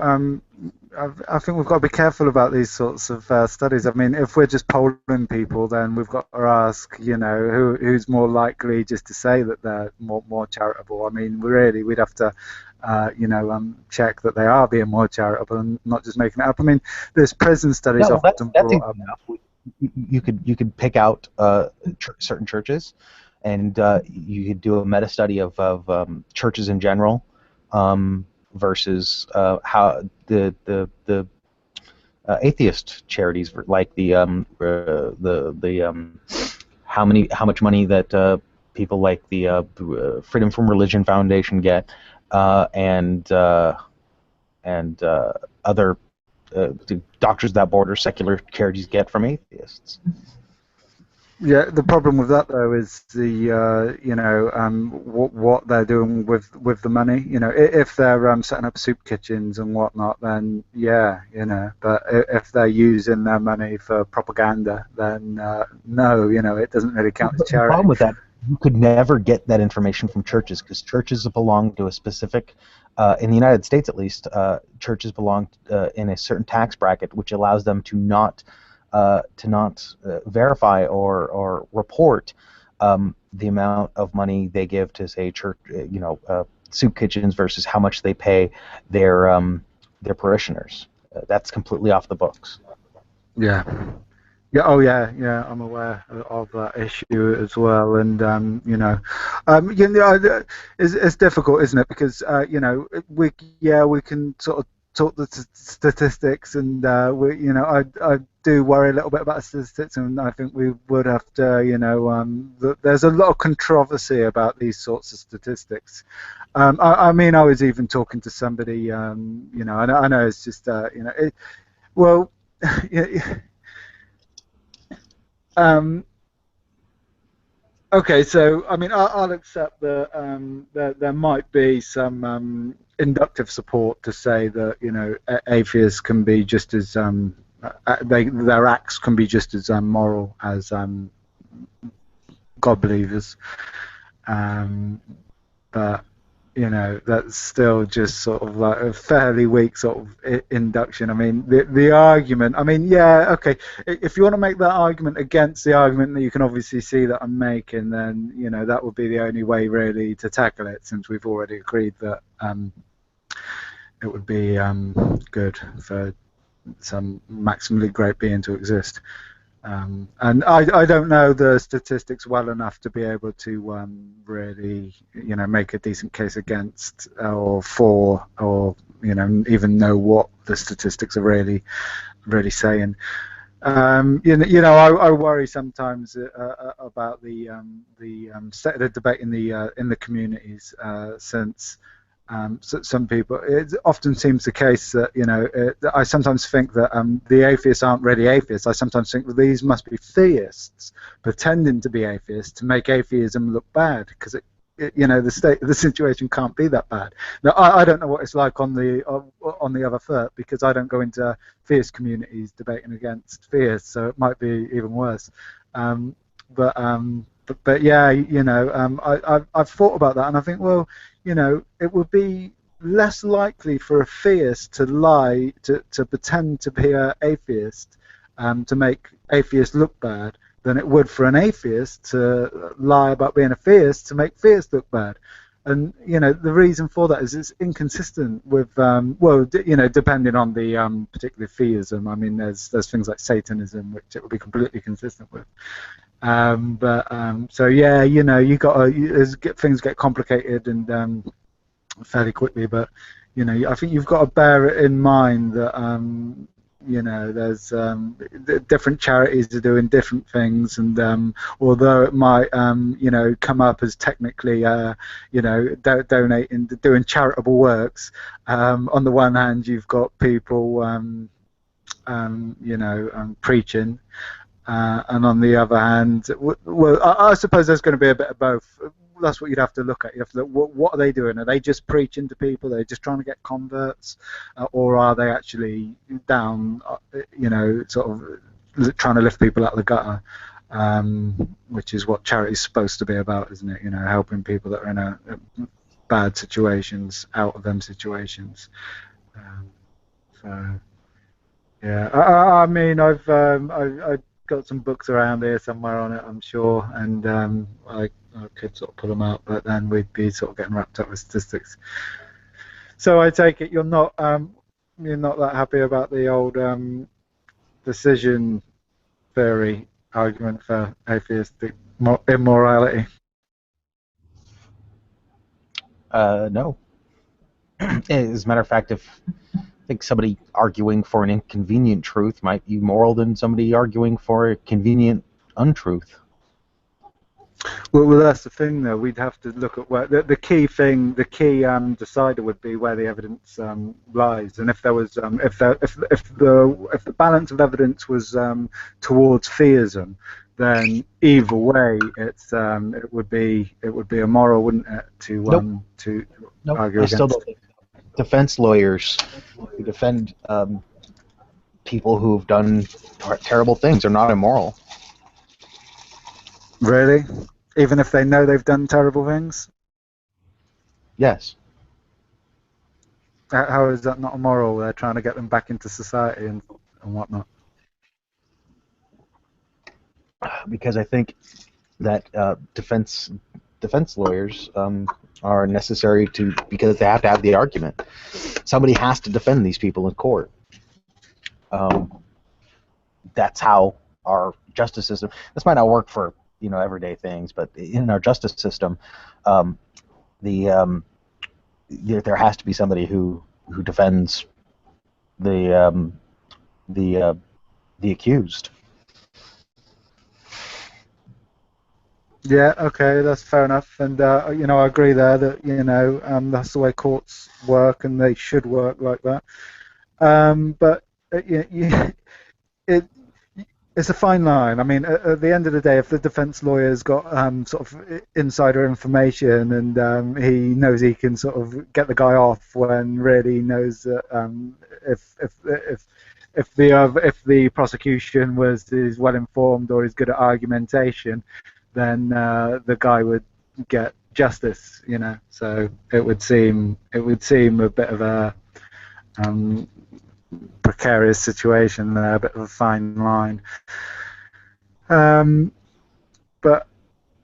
I think we've got to be careful about these sorts of studies. I mean, if we're just polling people, then we've got to ask, who's more likely just to say that they're more charitable. I mean, we'd have to, check that they are being more charitable and not just making it up. I mean, there's prison studies often that's brought up. You could pick out certain churches, and you could do a meta study of churches in general. Versus how the atheist charities, like how much money that people like the Freedom from Religion Foundation get, and other the Doctors Without Borders secular charities get from atheists. Yeah, the problem with that though is what they're doing with the money. If they're setting up soup kitchens and whatnot, then yeah, But if they're using their money for propaganda, then no, it doesn't really count as charity. The problem with that, you could never get that information from churches because churches belong to a specific, in the United States at least, churches belong in a certain tax bracket, which allows them to not verify or report the amount of money they give to, say, church, soup kitchens versus how much they pay their parishioners. That's completely off the books. Yeah. Yeah. Oh, yeah. Yeah. I'm aware of that issue as well, and it's difficult, isn't it? Because we can sort of talk the statistics, and I do worry a little bit about statistics, and I think we would have to, there's a lot of controversy about these sorts of statistics. I mean, I was even talking to somebody, I know it's just, well, okay, so I mean, I'll accept that there might be some inductive support to say that atheists can be just as their acts can be just as moral as God believers, but that's still just sort of like a fairly weak sort of induction. I mean, the argument, I mean, yeah, okay, if you want to make that argument against the argument that you can obviously see that I'm making, then that would be the only way really to tackle it, since we've already agreed that it would be good for some maximally great being to exist. And I don't know the statistics well enough to be able to really make a decent case against or for, or even know what the statistics are really saying. I worry sometimes about the state of the debate in the communities, since some people, it often seems the case that I sometimes think that the atheists aren't really atheists. I sometimes think that these must be theists pretending to be atheists to make atheism look bad, because the situation can't be that bad. Now I don't know what it's like on the other foot, because I don't go into theist communities debating against theists, so it might be even worse. But yeah, I've thought about that, and I think, well, it would be less likely for a theist to lie, to pretend to be an atheist, to make atheists look bad, than it would for an atheist to lie about being a theist to make theists look bad. And the reason for that is it's inconsistent with depending on the particular theism. I mean, there's things like Satanism, which it would be completely consistent with. So yeah, you got things get complicated and fairly quickly, but I think you've got to bear it in mind that there's different charities are doing different things, and although it might come up as technically donating, doing charitable works, on the one hand you've got people preaching, and on the other hand, well, I suppose there's going to be a bit of both. That's what you'd have to look at. You have to look, what are they doing? Are they just preaching to people? Are they just trying to get converts? Or are they actually down, sort of trying to lift people out of the gutter? Which is what charity's supposed to be about, isn't it? Helping people that are in a bad situations out of them situations. So, yeah. I mean, I've got some books around here somewhere on it, I'm sure, and I could sort of pull them out, but then we'd be sort of getting wrapped up with statistics. So I take it you're not that happy about the old decision theory argument for atheistic immorality? No. As a matter of fact, I think somebody arguing for an inconvenient truth might be moral than somebody arguing for a convenient untruth. Well, that's the thing, though. We'd have to look at where the key thing, the key decider would be where the evidence lies, and if there was, if the balance of evidence was towards theism, then either way, it would be immoral, wouldn't it, to argue against. I still don't think defense lawyers who defend people who've done terrible things are not immoral. Really? Even if they know they've done terrible things? Yes. How is that not immoral? They're trying to get them back into society and whatnot. Because I think that defense lawyers are necessary because they have to have the argument. Somebody has to defend these people in court. That's how our justice system. This might not work for everyday things, but in our justice system, there has to be somebody who defends the accused. Yeah, okay, that's fair enough, and I agree there that that's the way courts work, and they should work like that. But it's a fine line. I mean, at the end of the day, if the defense lawyer's got sort of insider information and he knows he can sort of get the guy off when really he knows that if the prosecution is well informed or is good at argumentation, then the guy would get justice. So it would seem a bit of a precarious situation there, a bit of a fine line. But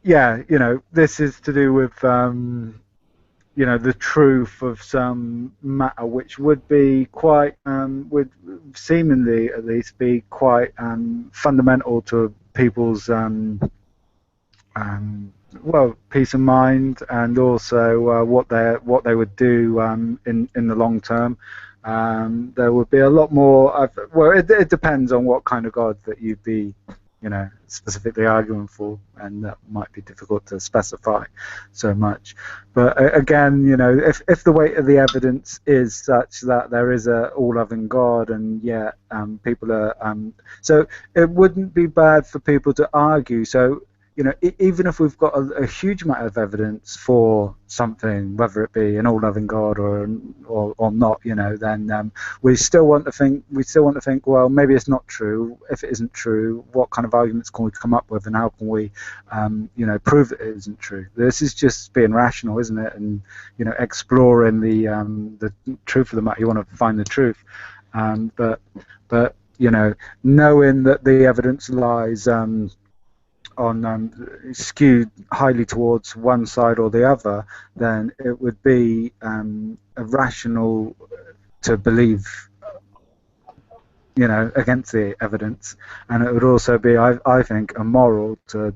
yeah, this is to do with the truth of some matter, which would be quite would seemingly at least be quite fundamental to people's peace of mind, and also what they would do in the long term. There would be a lot more. It depends on what kind of God that you'd be, specifically arguing for, and that might be difficult to specify so much. But again, if the weight of the evidence is such that there is a all-loving God, and yet people are, so it wouldn't be bad for people to argue. So. Even if we've got a huge amount of evidence for something, whether it be an all-loving God or not, then we still want to think. Well, maybe it's not true. If it isn't true, what kind of arguments can we come up with, and how can we, prove that it isn't true? This is just being rational, isn't it? And exploring the truth of the matter. You want to find the truth, but knowing that the evidence lies. Skewed highly towards one side or the other, then it would be irrational to believe, against the evidence, and it would also be, I think, immoral to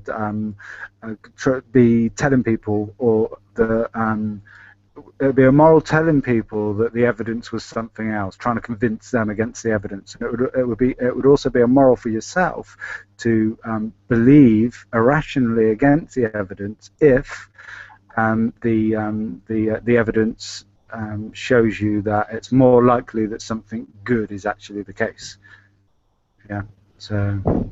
be telling people or it'd be immoral telling people that the evidence was something else, trying to convince them against the evidence. And it would also be immoral for yourself to believe irrationally against the evidence if the evidence shows you that it's more likely that something good is actually the case. Yeah. So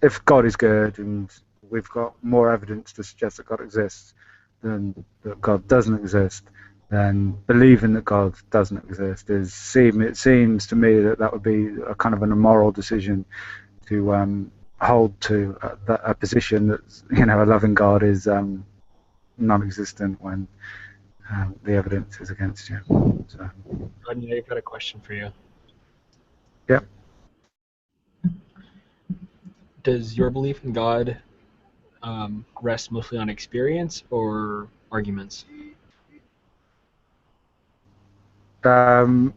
if God is good and we've got more evidence to suggest that God exists than that God doesn't exist, then believing that God doesn't exist it seems to me that would be a kind of an immoral decision to hold to a position that a loving God is non-existent when the evidence is against you. So. I've got a question for you. Yep. Does your belief in God rest mostly on experience or arguments? So.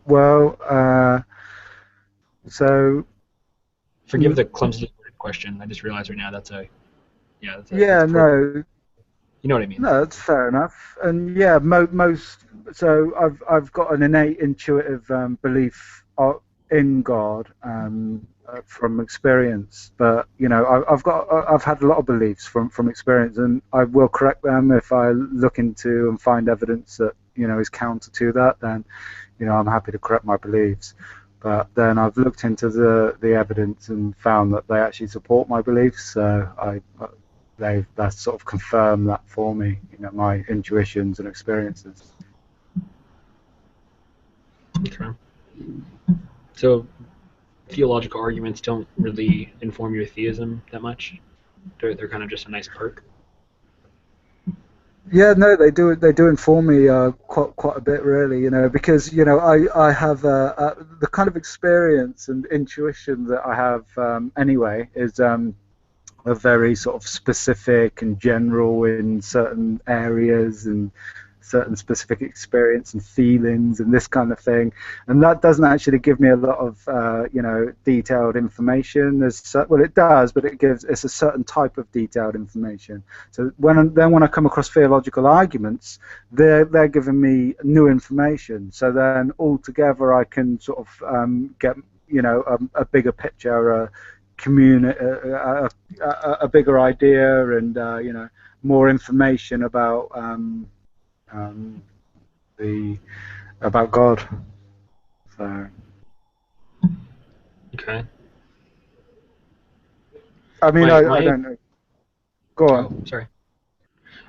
Forgive the clumsily worded question. I just realized right now that's no. You know what I mean? No, that's fair enough. And yeah, so I've got an innate intuitive belief in God from experience, but I've had a lot of beliefs from experience, and I will correct them if I look into and find evidence that is counter to that. Then I'm happy to correct my beliefs. But then I've looked into the evidence and found that they actually support my beliefs. So that's sort of confirmed that for me, my intuitions and experiences. Okay. So theological arguments don't really inform your theism that much. They're kind of just a nice perk. Yeah, no, they do inform me quite a bit, really. Because I have the kind of experience and intuition that I have anyway is a very sort of specific and general in certain areas and certain specific experience and feelings and this kind of thing, and that doesn't actually give me a lot of detailed information. Well, it does, but it's a certain type of detailed information. So when I come across theological arguments, they're giving me new information. So then altogether I can sort of get a bigger picture, a bigger idea, and more information about about God. So. Okay. I mean, I don't know. Go on. Oh, sorry.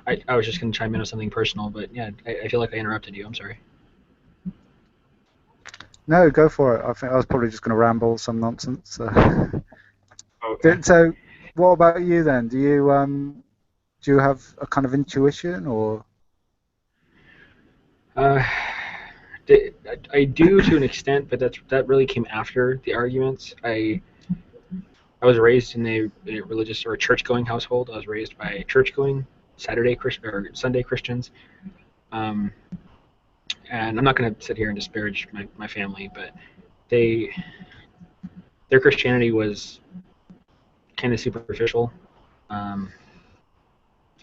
I was just going to chime in on something personal, but yeah, I feel like I interrupted you. I'm sorry. No, go for it. I think I was probably just going to ramble some nonsense. Okay. So, what about you then? Do you have a kind of intuition, or? I do to an extent, but that really came after the arguments. I was raised in a religious or a church-going household. I was raised by church-going Sunday Christians, and I'm not going to sit here and disparage my family, but their Christianity was kind of superficial. I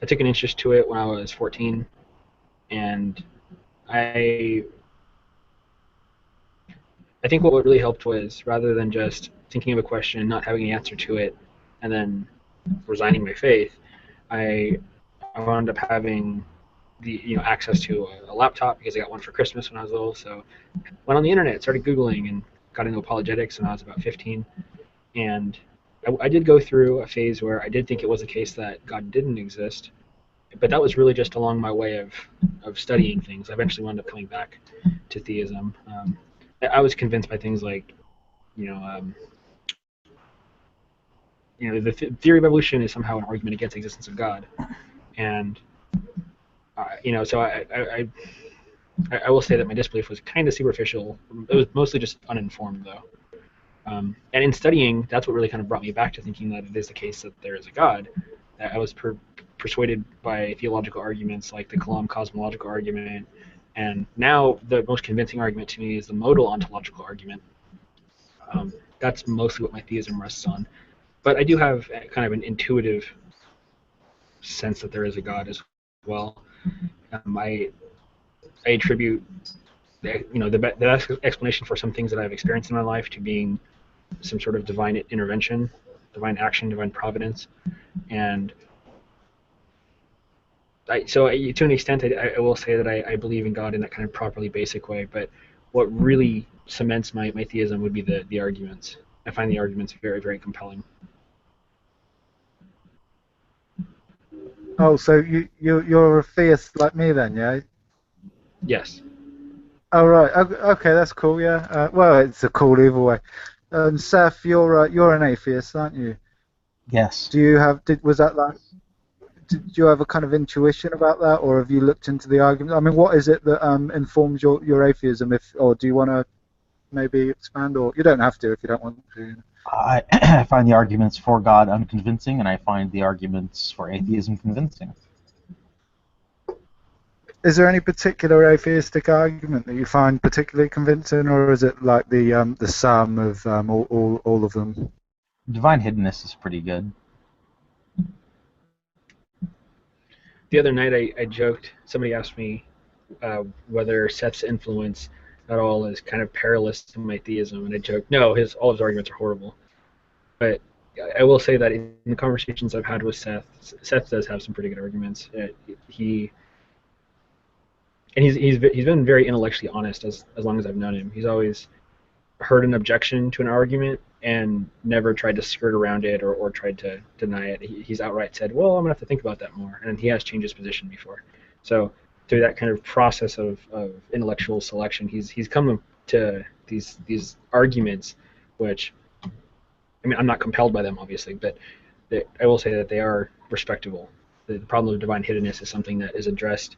took an interest to it when I was 14, and I think what really helped was, rather than just thinking of a question and not having an answer to it, and then resigning my faith, I wound up having the access to a laptop because I got one for Christmas when I was little. So went on the internet, started Googling, and got into apologetics when I was about 15. And I did go through a phase where I did think it was the case that God didn't exist, but that was really just along my way of studying things. I eventually wound up coming back to theism. I was convinced by things like, the theory of evolution is somehow an argument against the existence of God, and so I will say that my disbelief was kind of superficial. It was mostly just uninformed, though. And in studying, that's what really kind of brought me back to thinking that it is the case that there is a God. I was persuaded by theological arguments like the Kalam cosmological argument, and now the most convincing argument to me is the modal ontological argument. That's mostly what my theism rests on. But I do have kind of an intuitive sense that there is a God as well. I attribute the best explanation for some things that I've experienced in my life to being some sort of divine intervention, divine action, divine providence, and to an extent, I will say that I believe in God in that kind of properly basic way. But what really cements my theism would be the arguments. I find the arguments very, very compelling. Oh, so you're a theist like me then, yeah? Yes. Oh right. Okay, that's cool. Yeah. Well, it's a cool either way. Seth, you're an atheist, aren't you? Yes. Do you have? Was that like? Did you have a kind of intuition about that, or have you looked into the argument? I mean, what is it that informs your atheism? Or do you want to maybe expand, or you don't have to if you don't want to. I find the arguments for God unconvincing, and I find the arguments for atheism convincing. Is there any particular atheistic argument that you find particularly convincing, or is it like the sum of all of them? Divine hiddenness is pretty good. The other night I joked, somebody asked me whether Seth's influence at all is kind of perilous to my theism, and I joked, no, all his arguments are horrible. But I will say that in the conversations I've had with Seth does have some pretty good arguments. He's been very intellectually honest as long as I've known him. He's always heard an objection to an argument and never tried to skirt around it or tried to deny it. He's outright said, well, I'm going to have to think about that more. And he has changed his position before. So through that kind of process of intellectual selection, he's come to these arguments, which, I mean, I'm not compelled by them, obviously, but I will say that they are respectable. The problem of divine hiddenness is something that is addressed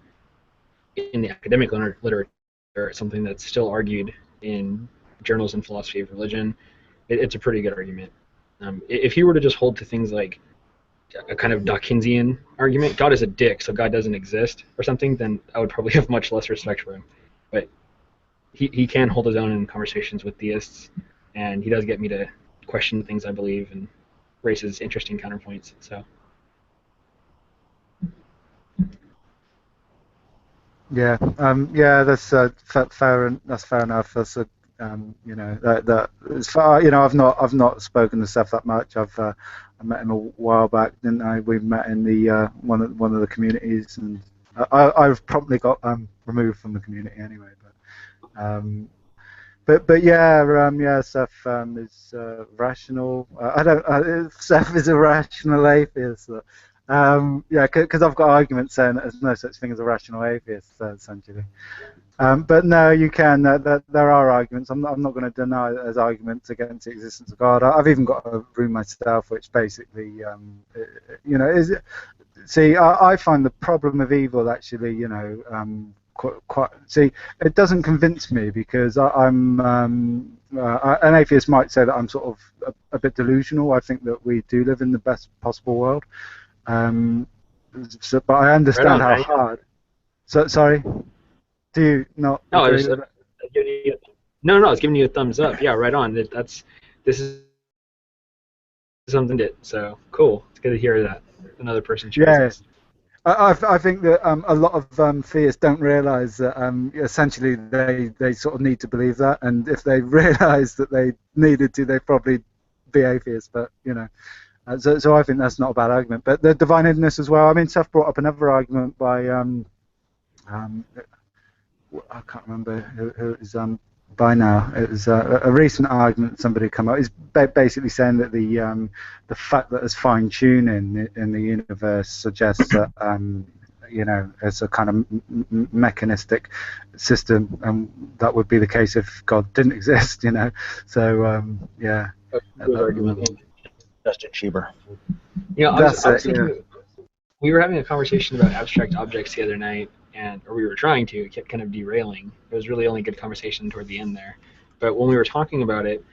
in the academic literature, something that's still argued in journals in philosophy of religion. It's a pretty good argument. If he were to just hold to things like a kind of Dawkinsian argument, God is a dick, so God doesn't exist, or something, then I would probably have much less respect for him. But he can hold his own in conversations with theists, and he does get me to question things I believe and raises interesting counterpoints. So. Yeah, that's fair. That's fair enough. That's that as far I've not spoken to Seth that much. I met him a while back, didn't I? We met in the one of the communities, and I've promptly got removed from the community anyway. But yeah, Seth is rational. Seth is a rational atheist. Because I've got arguments saying that there's no such thing as a rational atheist, essentially. But no, you can. There are arguments. I'm not going to deny that there's arguments against the existence of God. I've even got a room myself, which basically, I find the problem of evil actually, quite. See, it doesn't convince me because an atheist might say that I'm sort of a bit delusional. I think that we do live in the best possible world. But I understand how hard. So sorry. Do you not? No, I was giving you a thumbs up. Yeah, right on. This is something that. So cool. It's good to hear that another person shares this. I think that a lot of theists don't realise that essentially they sort of need to believe that, and if they realised that they needed to, they'd probably be atheists. But so I think that's not a bad argument. But the divine hiddenness as well. I mean, Seth brought up another argument by I can't remember who it was by now. It was a recent argument somebody come up. It's basically saying that the fact that there's fine tuning in the universe suggests that it's a kind of mechanistic system, and that would be the case if God didn't exist. So yeah. Good argument. Justin Schieber. I was thinking, we were having a conversation about abstract objects the other night, or we were trying to. It kept kind of derailing. It was really only a good conversation toward the end there. But when we were talking about it,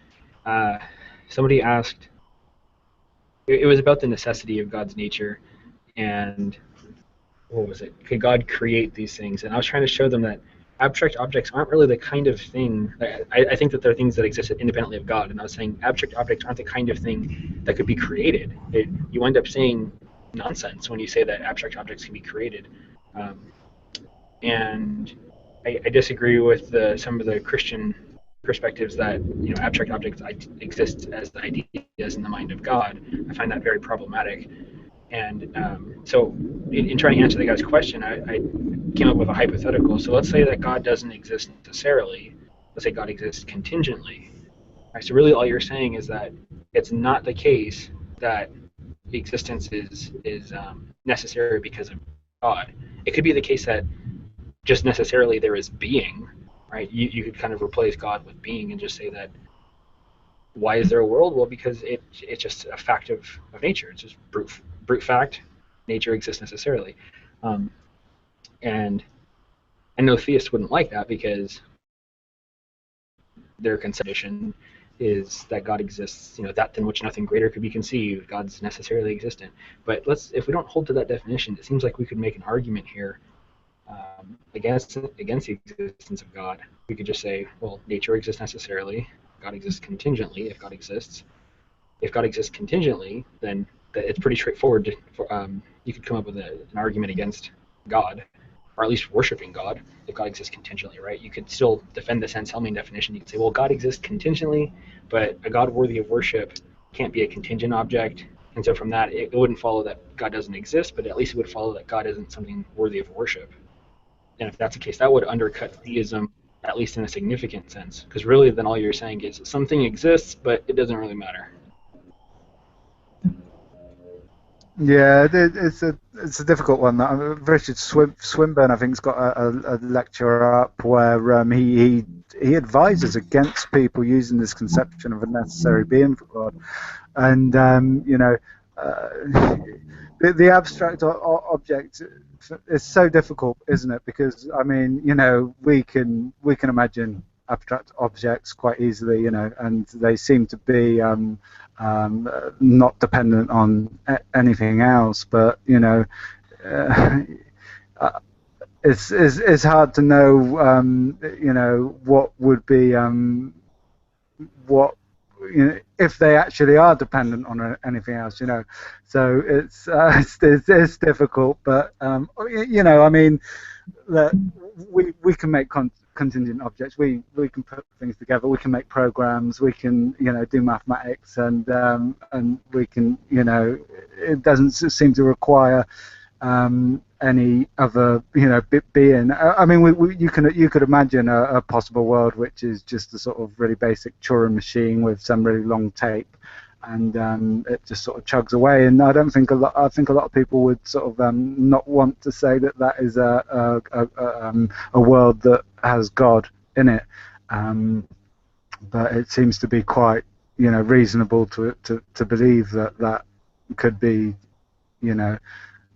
somebody asked, it was about the necessity of God's nature, and what was it? Could God create these things? And I was trying to show them that abstract objects aren't really the kind of thing. I think that they're things that exist independently of God, and I was saying abstract objects aren't the kind of thing that could be created. You end up saying nonsense when you say that abstract objects can be created. and I disagree with some of the Christian perspectives that abstract objects exist as ideas in the mind of God. I find that very problematic. And so, in trying to answer the guy's question, I came up with a hypothetical. So let's say that God doesn't exist necessarily. Let's say God exists contingently. Right? So really, all you're saying is that it's not the case that existence is necessary because of God. It could be the case that just necessarily there is being, right? You could kind of replace God with being and just say that why is there a world? Well, because it's just a fact of nature. It's just brute fact. Nature exists necessarily, and I know theists wouldn't like that because their conception is that God exists, that than which nothing greater could be conceived. God's necessarily existent. But if we don't hold to that definition, it seems like we could make an argument here against the existence of God. We could just say, well, nature exists necessarily. God exists contingently. If God exists contingently, then it's pretty straightforward. You could come up with an argument against God, or at least worshiping God, if God exists contingently, right? You could still defend the Sans-Helmian definition. You could say, well, God exists contingently, but a God worthy of worship can't be a contingent object. And so from that, it wouldn't follow that God doesn't exist, but at least it would follow that God isn't something worthy of worship. And if that's the case, that would undercut theism, at least in a significant sense. Because really, then all you're saying is something exists, but it doesn't really matter. Yeah, it's a difficult one. Richard Swinburne, I think, has got a lecture up where he advises against people using this conception of a necessary being for God, and the abstract object is so difficult, isn't it? Because I mean, we can imagine abstract objects quite easily, and they seem to be not dependent on anything else. But it's hard to know, what would be what if they actually are dependent on anything else, So it's difficult, but I mean, we can make contingent objects. We can put things together. We can make programs. We can do mathematics, and we can it doesn't seem to require any other being. I mean, you could imagine a possible world which is just a sort of really basic Turing machine with some really long tape, and it just sort of chugs away. And I think a lot of people would sort of not want to say that is a world that has God in it, but it seems to be quite reasonable to believe that could be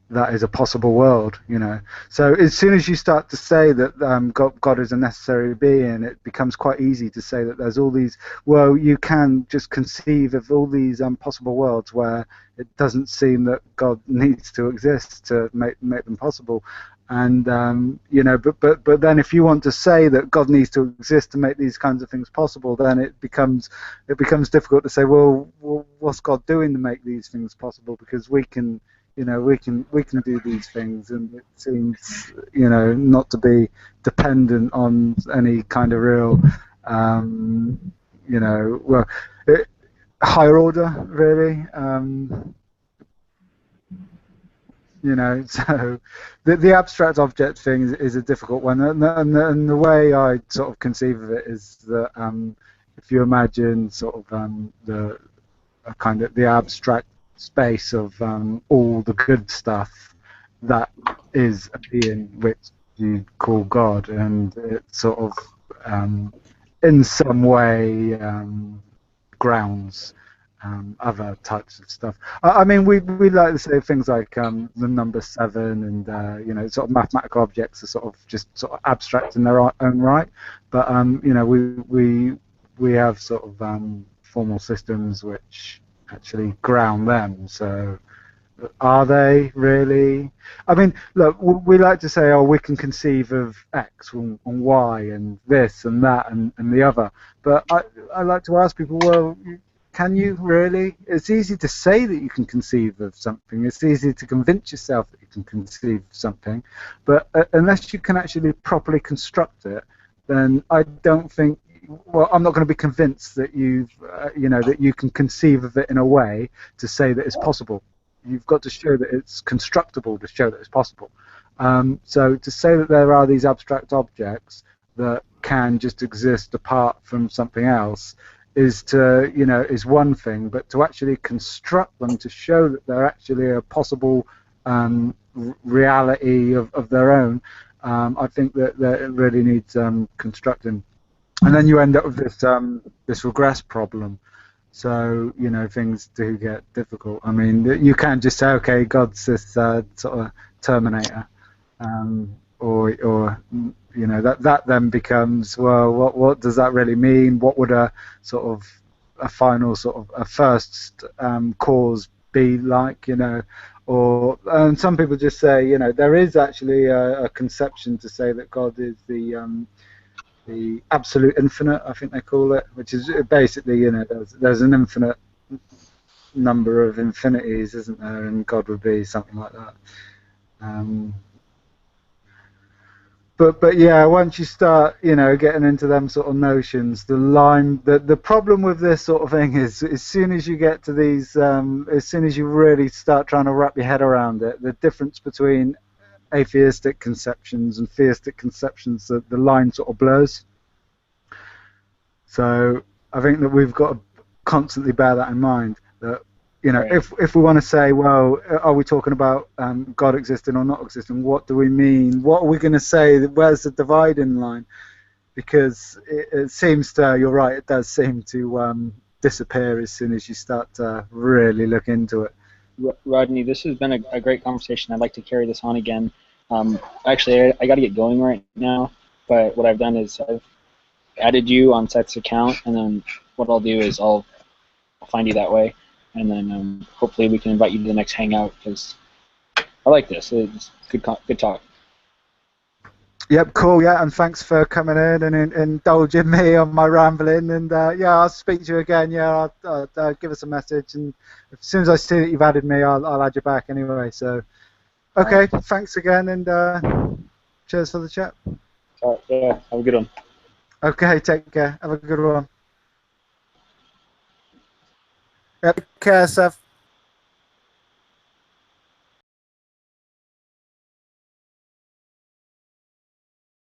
that is a possible world, So as soon as you start to say that God is a necessary being, it becomes quite easy to say that there's all these. Well, you can just conceive of all these possible worlds where it doesn't seem that God needs to exist to make them possible, and but then if you want to say that God needs to exist to make these kinds of things possible, then it becomes difficult to say, well, what's God doing to make these things possible? Because we can. We can do these things, and it seems, not to be dependent on any kind of real, higher order, really. So the abstract object thing is a difficult one, and the way I sort of conceive of it is that if you imagine sort of the abstract space of all the good stuff that is a being which you call God, and it sort of in some way grounds other types of stuff. I mean, we like to say things like the number 7, and sort of mathematical objects are sort of just sort of abstract in their own right, but we have sort of formal systems which actually ground them. So are they really? I mean, look, we like to say, we can conceive of X and Y and this and that and the other, but I like to ask people, well, can you really? It's easy to say that you can conceive of something. It's easy to convince yourself that you can conceive of something, but unless you can actually properly construct it, then I don't think. Well, I'm not going to be convinced that that you can conceive of it in a way to say that it's possible. You've got to show that it's constructible to show that it's possible. So to say that there are these abstract objects that can just exist apart from something else is is one thing, but to actually construct them to show that they're actually a possible reality of their own, I think that it really needs constructing. And then you end up with this regress problem. So things do get difficult. I mean, you can't just say, okay, God's this sort of Terminator, or that then becomes, well, what does that really mean? What would a sort of a final sort of a first cause be like? Or some people just say, there is actually a conception to say that God is the absolute infinite, I think they call it, which is basically, there's an infinite number of infinities, isn't there? And God would be something like that. But yeah, once you start, getting into them sort of notions, the problem with this sort of thing is, as soon as you get to these, as soon as you really start trying to wrap your head around it, the difference between atheistic conceptions and theistic conceptions, the line sort of blurs. So I think that we've got to constantly bear that in mind, that if we want to say, well, are we talking about God existing or not existing? What do we mean? What are we going to say? Where's the dividing line? Because it seems to, you're right, it does seem to disappear as soon as you start to really look into it. Rodney, this has been a great conversation. I'd like to carry this on again. Actually, I got to get going right now, but what I've done is I've added you on Seth's account, and then what I'll do is I'll find you that way, and then hopefully we can invite you to the next hangout, because I like this. It's good talk. Yep, cool. Yeah, and thanks for coming in and indulging me on my rambling. And yeah, I'll speak to you again. Yeah, I'll give us a message, and as soon as I see that you've added me, I'll add you back anyway. So, okay, thanks again, and cheers for the chat. Yeah, have a good one. Okay, take care. Have a good one. Yep, take care, Seth.